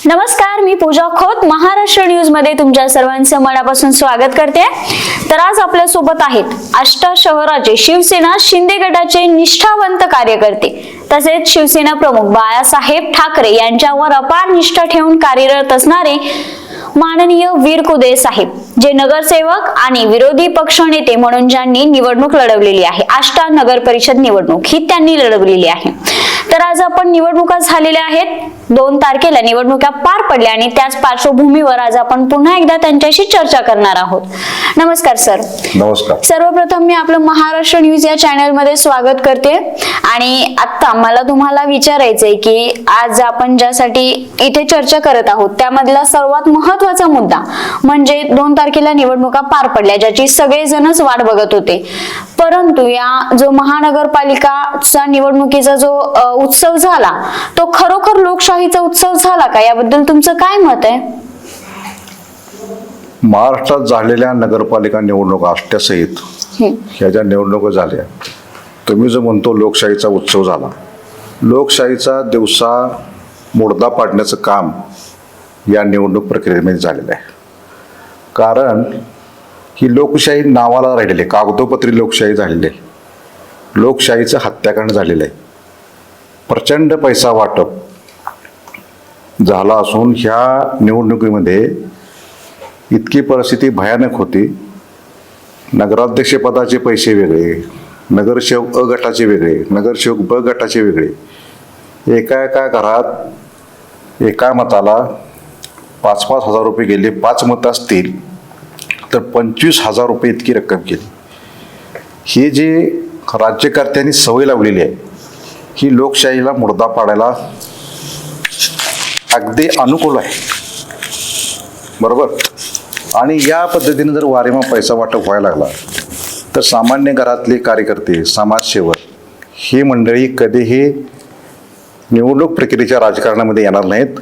नमस्कार, मी पूजा खोत महाराष्ट्र न्यूज मध्ये तुमच्या सर्वांचं मनापासून स्वागत करते। तर आज आपल्या सोबत आहेत आष्टा शहराचे शिवसेना शिंदे गटाचे निष्ठावंत कार्यकर्ते तसेच शिवसेना प्रमुख बाळासाहेब ठाकरे यांच्यावर अपार निष्ठा ठेवून कार्यरत असणारे माननीय वीर कुदे साहेब, जे नगरसेवक आणि विरोधी पक्षनेते म्हणून ज्यांनी निवडणूक लढवलेली आहे। आष्टा नगर परिषद निवडणूक ही त्यांनी लढवलेली आहे। तर आज आपण निवडणुका झालेल्या आहेत, 2 तारखेला निवडणुका पार पडल्या आणि त्याच पार्श्वभूमीवर आज आपण पुन्हा एकदा त्यांच्याशी चर्चा करणार आहोत। नमस्कार सर। नमस्कार। सर्वप्रथम मी आपलं महाराष्ट्र न्यूज या चॅनल मध्ये स्वागत करते आणि आता मला तुम्हाला विचारायचंय की आज आपण ज्यासाठी इथे चर्चा करत आहोत त्यामधला सर्वात महत्त्वाचा मुद्दा म्हणजे 2 तारखेला निवडणुका पार पडल्या, ज्याची सगळेजणच वाट बघत होते। परंतु या जो महानगरपालिकाचा निवडणुकीचा जो उत्सव झाला तो खरोखर लोकशाहीचा उत्सव झाला का, याबद्दल तुमचं काय मत आहे? महाराष्ट्रात झालेल्या नगरपालिका निवडणुका आष्ट्यासहित ह्या ज्या निवडणुका झाल्या, तुम्ही जो म्हणतो लोकशाहीचा उत्सव झाला, लोकशाहीचा दिवसा मुडदा पाडण्याचं काम या निवडणूक प्रक्रियेमध्ये झालेलं आहे। कारण ही लोकशाही नावाला राहिलेली आहे, कागदोपत्री लोकशाही झालेली आहे। लोकशाहीचं हत्याकांड झालेलं आहे। प्रचंड पैसा वाटप झाला असून ह्या निवडणुकीमध्ये इतकी परिस्थिती भयानक होती। नगराध्यक्षपदाचे पैसे वेगळे, नगरसेवक अ गटाचे वेगळे, नगरसेवक ब गटाचे वेगळे। एका घरात एका मताला 5-5 हजार रुपये गेले, 5 मतं असतील तर 25,000 रुपये इतकी रक्कम गेली। ही जी राज्यकर्त्यांनी सवय लावलेली आहे ही लोकशाहीला मुडदा पाडायला अगदी अनुकूल आहे, बरोबर। आणि या पद्धतीने जर वारेमा पैसा वाटप व्हायला लागला तर सामान्य घरातले कार्यकर्ते, समाजसेवक ही मंडळी कधीही निवडणूक प्रक्रियेच्या राजकारणामध्ये येणार नाहीत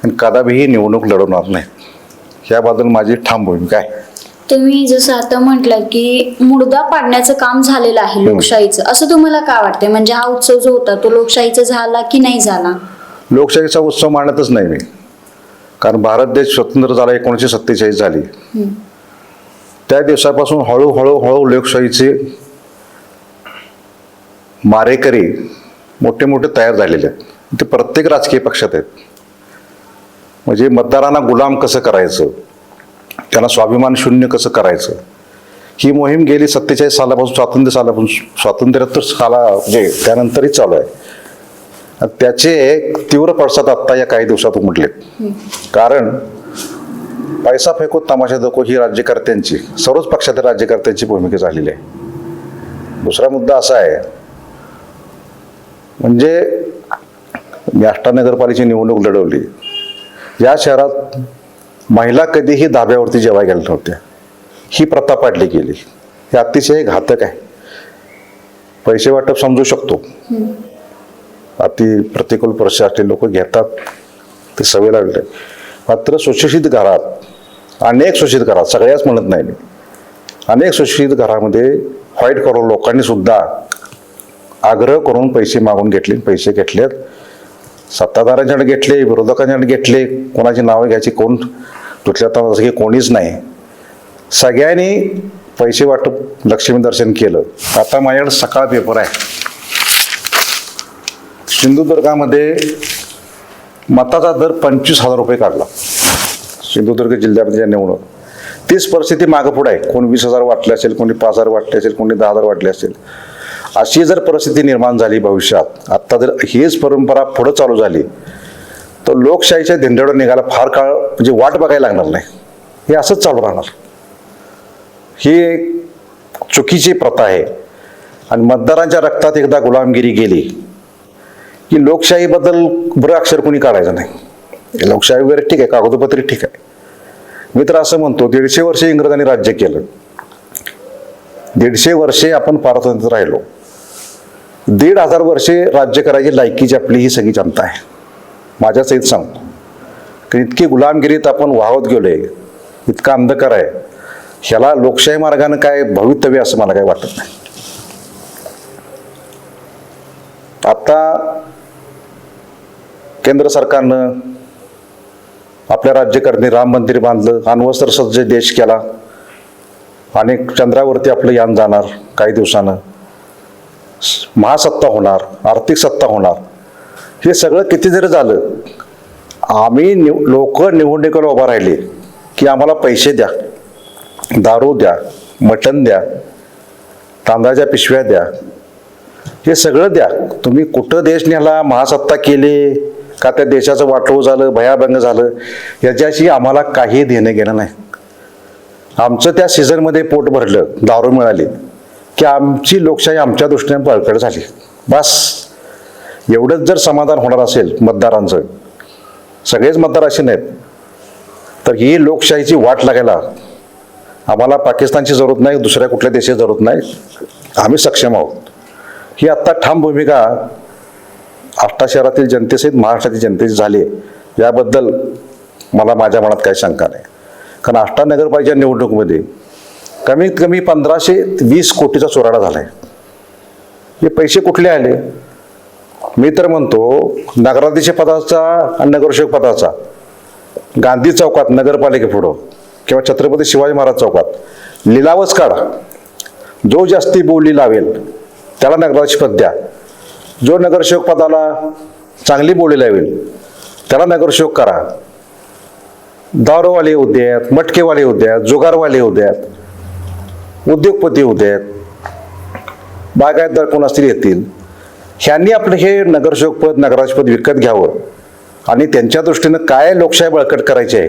आणि कदापिही निवडणूक लढवणार नाहीत। याबद्दल माझी ठाम भूमिका आहे। तुम्ही जसं आता म्हटलं की मुडदा पाडण्याचं काम झालेलं आहे लोकशाहीचं, असं तुम्हाला काय वाटतंय? म्हणजे हा उत्सव जो होता तो लोकशाहीचा झाला की नाही झाला? लोकशाहीचा उत्सव मानतच नाही मी, कारण भारत देश स्वतंत्र झाला 1947 झाली। त्या दिवसापासून हळूहळू लोकशाहीचे मारेकरी मोठे मोठे तयार झालेले आहेत। ते प्रत्येक राजकीय पक्षात आहेत। म्हणजे मतदारांना गुलाम कसं करायचं, त्यांना स्वाभिमान शून्य कसं करायचं, ही मोहीम गेली 47 सालापासून, स्वातंत्र्योत्तर म्हणजे त्यानंतरही चालू आहे। त्याचे तीव्र पडसाद आत्ता या काही दिवसात उमटलेत। कारण पैसा फेको तमाशा दाखव ही राज्यकर्त्यांची, सर्वच पक्षातील राज्यकर्त्यांची भूमिका झालेली आहे। दुसरा मुद्दा असा आहे, म्हणजे मी आष्टा नगरपालिकेची निवडणूक लढवली, या शहरात महिला कधीही धाब्यावरती जेवायला गेल्या नव्हत्या। ही प्रथा पाडली गेली, हे अतिशय घातक आहे। पैसे वाटप समजू शकतो, अति प्रतिकूल परिस्थिती लोक घेतात, ते सवय लागले। मात्र सुशिक्षित घरात, अनेक सुशिक्षित घरात, सगळ्याच म्हणत नाही मी, अनेक सुशिक्षित घरामध्ये व्हाईट कॉलर लोकांनी सुद्धा आग्रह करून पैसे मागून घेतले, पैसे घेतलेत। सत्ताधाऱ्यांच्याकडे घेतले, विरोधकांच्याकडे घेतले, कोणाची नावं घ्यायची कोण तुटल्या कोणीच नाही। सगळ्यांनी पैसे वाटप लक्ष्मी दर्शन केलं। आता माझ्याकडे सकाळ पेपर आहे, सिंधुदुर्गामध्ये मताचा दर 25,000 रुपये काढला। सिंधुदुर्ग जिल्ह्यामध्ये निवडणूक, तीच परिस्थिती मागं पुढे आहे। कोणी 20,000 वाटले असेल, कोणी 5,000 वाटले असेल, कोणी 10,000 वाटले असेल। अशी जर परिस्थिती निर्माण झाली भविष्यात, आता जर हीच परंपरा पुढे चालू झाली तर लोकशाहीच्या धिंडोडं निघायला फार काळ म्हणजे वाट बघायला लागणार नाही। हे असंच चालू राहणार। ही एक चुकीची प्रथा आहे आणि मतदारांच्या रक्तात एकदा गुलामगिरी गेली की लोकशाहीबद्दल बरं अक्षर कोणी काढायचं नाही। लोकशाही वगैरे ठीक आहे, कागदोपत्री ठीक आहे। मी तर असं म्हणतो, 150 वर्षे इंग्रजांनी राज्य केलं, 150 वर्षे आपण पारतंत्र्य राहिलो, 1,500 वर्षे राज्य करायची लायकीची आपली ही सगळी जनता आहे। माझ्या सहित सांगतो की इतकी गुलामगिरीत आपण वाहत गेलोय, इतका अंधकार आहे, ह्याला लोकशाही मार्गाने काय भवितव्य असं मला काय वाटत नाही। आता केंद्र सरकारनं आपल्या राज्यकर्त्यांनी राम मंदिर बांधलं, अण्वस्त्र सज्ज देश केला आणि चंद्रावरती आपलं यान जाणार काही दिवसानं, महासत्ता होणार, आर्थिक सत्ता होणार. हे सगळं किती जरी झालं, आम्ही लोक निवडणुकीला उभा राहिले की आम्हाला पैसे द्या, दारू द्या, मटण द्या, तांदळाच्या पिशव्या द्या, हे सगळं द्या. तुम्ही कुठं देश न्याला, महासत्ता केली का, त्या देशाचं वाटोळ झालं, भयाभंग झालं, याच्याशी आम्हाला काही देणं घेणं नाही. आमचं त्या सीझनमध्ये पोट भरलं, दारू मिळाली की आमची लोकशाही आमच्या दृष्टीने बळकट झाली. बस एवढंच जर समाधान होणार असेल मतदारांचं, सगळेच मतदार असे नाहीत, तर ही लोकशाहीची वाट लागायला आम्हाला पाकिस्तानची जरूरत नाही, दुसऱ्या कुठल्या देशाची जरूरत नाही. आम्ही सक्षम आहोत. ही आत्ता ठाम भूमिका आष्टा शहरातील जनतेसहित महाराष्ट्रातील जनतेची झाली आहे. याबद्दल मला माझ्या मनात काही शंका नाही. कारण आष्टा नगरपालिका निवडणुकीमध्ये कमीत कमी 1520 कोटीचा चुराडा झाला आहे. हे पैसे कुठले आले? मी तर म्हणतो नगराध्यक्ष पदाचा आणि नगरसेवक पदाचा गांधी चौकात नगरपालिकेपुढं किंवा छत्रपती शिवाजी महाराज चौकात लिलावच काढा. जो जास्ती बोली लावेल त्याला नगराध्यक्ष पद द्या. जो नगरसेवक पदाला चांगली बोली लावेल त्याला नगरसेवक करा. दारूवाले होऊ द्यात, मटकेवाले होऊ द्यात, जुगारवाले होऊ द्यात, उद्योगपती होऊ द्यात, बागायतदार कोण असतील येतील, ह्यांनी आपलं हे नगरसेवक पद, नगराध्यक्ष पद विकत घ्यावं आणि त्यांच्या दृष्टीनं काय लोकशाही बळकट करायची आहे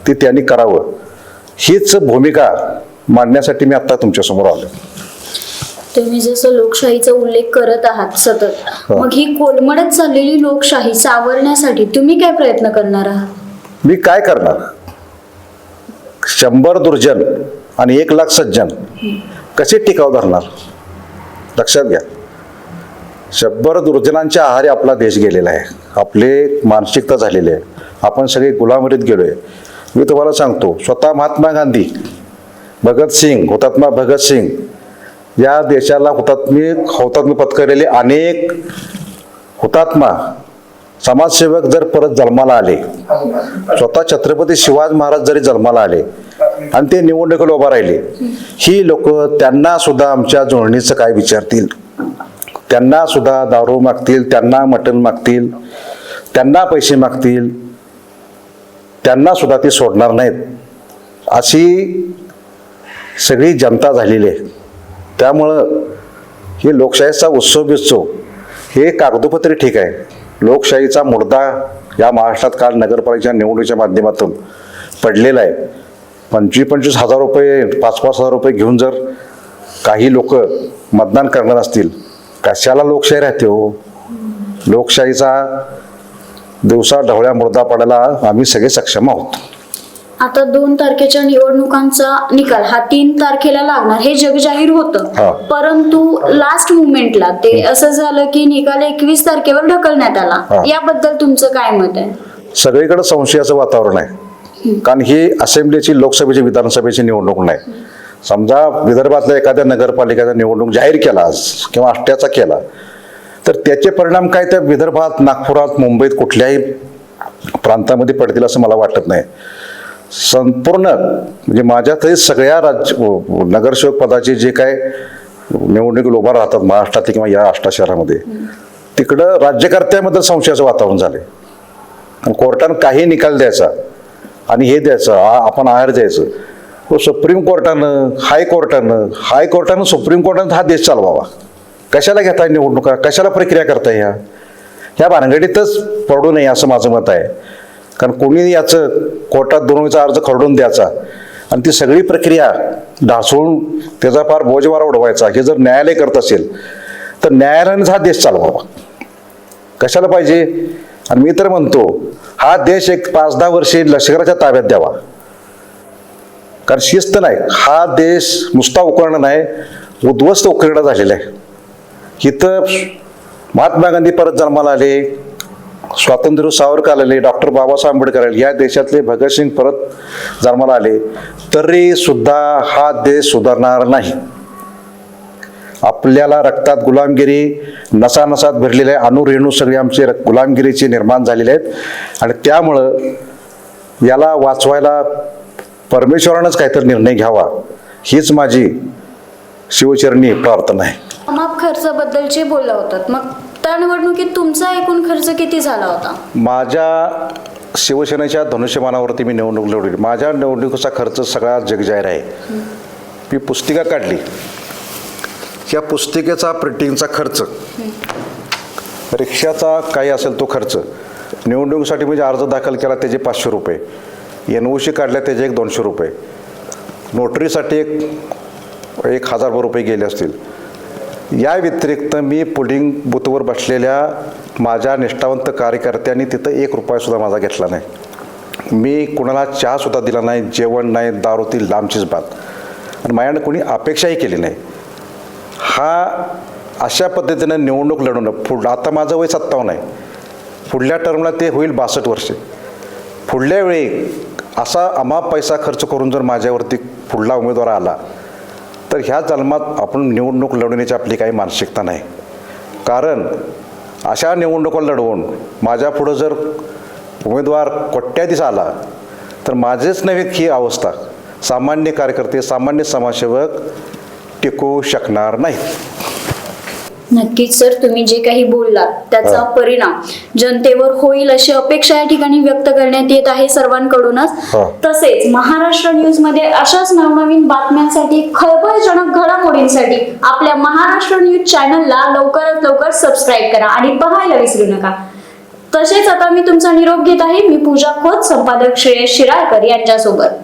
ती त्यांनी करावं. हीच भूमिका मांडण्यासाठी मी आता तुमच्यासमोर आलो. तुम्ही जसं लोकशाहीचा उल्लेख करत आहात सतत, मग ही कोलमडत चाललेली लोकशाही सावरण्यासाठी तुम्ही काय प्रयत्न करणार आहात? मी काय करणार? 100 दुर्जन आणि 1,00,000 सज्जन कसे टिकाव धरणार? लक्षात घ्या, 100 दुर्जनांच्या आहारी आपला देश गेलेला आहे. आपले मानसिकता झालेली आहे. आपण सगळे गुलामरीत गेलोय. मी तुम्हाला सांगतो, स्वतः महात्मा गांधी, भगतसिंग, हुतात्मा भगतसिंग, या देशाला हुतात्मा पत्करलेले अनेक हुतात्मा समाजसेवक जर परत जन्माला आले, स्वतः छत्रपती शिवाजी महाराज जरी जन्माला आले आणि ते निवडणुकीला उभा राहिले, ही लोक त्यांना सुद्धा आमच्या जोडणीचं काय विचारतील? त्यांना सुद्धा दारू मागतील, त्यांना मटण मागतील, त्यांना पैसे मागतील, त्यांना सुद्धा ते सोडणार नाहीत. अशी सगळी जनता झालेली आहे. त्यामुळं हे लोकशाहीचा उत्सव बित्सव हे कागदोपत्री ठीक आहे. लोकशाहीचा मुर्दा या महाराष्ट्रात काल नगरपालिका निवडणुकीच्या माध्यमातून पडलेला आहे. 25-25 हजार रुपये, 5-5 हजार रुपये घेऊन जर काही लोक मतदान करणार असतील, कशाला लोकशाही राहते हो? लोकशाहीचा दिवसा ढवळ्या मुर्दा पडायला आम्ही सगळे सक्षम आहोत. आता 2 तारखेच्या निवडणुकांचा निकाल हा 3 तारखेला लागणार हे जग जाहीर होतं, परंतु लास्ट मुमेंटला ते असं झालं की निकाल 21 तारखेवर ढकलण्यात आला. याबद्दल तुमचं काय मत आहे? सगळीकडे संशयाचं वातावरण आहे. कारण ही असेंब्लीची, लोकसभेची, विधानसभेची निवडणूक नाही. समजा विदर्भातल्या एखाद्या नगरपालिकेचा निवडणूक जाहीर केला आज किंवा आष्ट्याचा केला, तर त्याचे परिणाम काय त्या विदर्भात, नागपुरात, मुंबईत कुठल्याही प्रांतामध्ये पडतील असं मला वाटत नाही. संपूर्ण म्हणजे माझ्या तरी सगळ्या नगरसेवक पदाचे जे काय निवडणुकीला उभा राहतात महाराष्ट्रात किंवा या आष्टा शहरामध्ये, तिकडं राज्यकर्त्यामध्ये संशयाचं वातावरण झाले. कोर्टानं काही निकाल द्यायचा आणि हे द्यायचं, आपण आहार द्यायचं. सुप्रीम कोर्टानं, हायकोर्टानं सुप्रीम कोर्टानं हा देश चालवावा. कशाला घेताय निवडणुका? कशाला प्रक्रिया करताय? ह्या भानगडीतच पडू नये असं माझं मत आहे. कारण कोणी याचं कोर्टात 2 वेळचा अर्ज खरडून द्यायचा आणि ती सगळी प्रक्रिया ढासळून त्याचा फार बोजवार उडवायचा, हे जर न्यायालय करत असेल तर न्यायालयानेच हा देश चालवावा. कशाला पाहिजे? आणि मी तर म्हणतो हा देश एक 5-10 वर्षे लष्कराच्या ताब्यात द्यावा. कारण शिस्त नाही. हा देश नुसता उकरणं नाही, उद्ध्वस्त उकरणं झालेला आहे. इथं महात्मा गांधी परत जन्माला आले, स्वातंत्र्य सावरकर आलेले, डॉक्टर बाबासाहेब आंबेडकर आले, या देशातले भगतसिंग परत जन्माला आले, तरी सुद्धा हा देश सुधारणार नाही. आपल्याला रक्तात गुलामगिरी नसानसात भरलेले आहे. अणुरेणू सगळे आमचे गुलामगिरीचे निर्माण झालेले आहेत आणि त्यामुळं याला वाचवायला परमेश्वरानंच काहीतरी निर्णय घ्यावा हीच माझी शिवचरणी प्रार्थना आहे. माफ खर्चाबद्दलचे बोलला होतात, मग त्या निवडणुकीत तुमचा एकूण खर्च किती झाला होता? माझ्या शिवसेनेच्या धनुष्यबाणावरती मी निवडणूक लढवली. माझ्या निवडणुकीचा खर्च सगळा जगजाहीर आहे. मी पुस्तिका काढली, या पुस्तिकेचा प्रिंटिंगचा खर्च, रिक्षाचा काही असेल तो खर्च, निवडणुकीसाठी म्हणजे अर्ज दाखल केला त्याचे 500 रुपये, NOC काढल्या त्याचे 200 रुपये, नोटरीसाठी 1000 रुपये गेले असतील. या व्यतिरिक्त मी पोलिंग बूथवर बसलेल्या माझ्या निष्ठावंत कार्यकर्त्यांनी तिथं 1 रुपयासुद्धा माझा घेतला नाही. मी कुणाला चहासुद्धा दिला नाही, जेवण नाही, दारू ती लांबचीच बात, आणि माझ्याकडे कोणी अपेक्षाही केली नाही. अशा पद्धतीनं निवडणूक लढवणं, आता माझं वय 57 आहे, पुढल्या टर्मला ते होईल 62 वर्षे. पुढल्या वेळी असा अमाप पैसा खर्च करून जर माझ्यावरती पुढला उमेदवार आला तर ह्या जन्मात आपण निवडणूक लढवण्याची आपली काही मानसिकता नाही. कारण अशा निवडणुका लढवून माझ्या पुढं जर उमेदवार कोट्याधीश आला तर माझेच नव्हे ही अवस्था सामान्य कार्यकर्ते, सामान्य समाजसेवक टिकू शकणार नाहीत. नक्कीच सर, तुम्ही जे काही बोललात त्याचा परिणाम जनतेवर होईल अशी अपेक्षा या ठिकाणी व्यक्त करण्यात येत आहे सर्वांकडूनच. तसेच महाराष्ट्र न्यूज मध्ये अशाच नवनवीन बातम्यांसाठी, खळबळजनक घडामोडींसाठी आपल्या महाराष्ट्र न्यूज चॅनलला लवकरात लवकर सबस्क्राईब करा आणि पाहायला विसरू नका. तसेच आता मी तुमचा निरोप घेत आहे. मी पूजा खोत, संपादक श्रेयस शिराळकर यांच्यासोबत.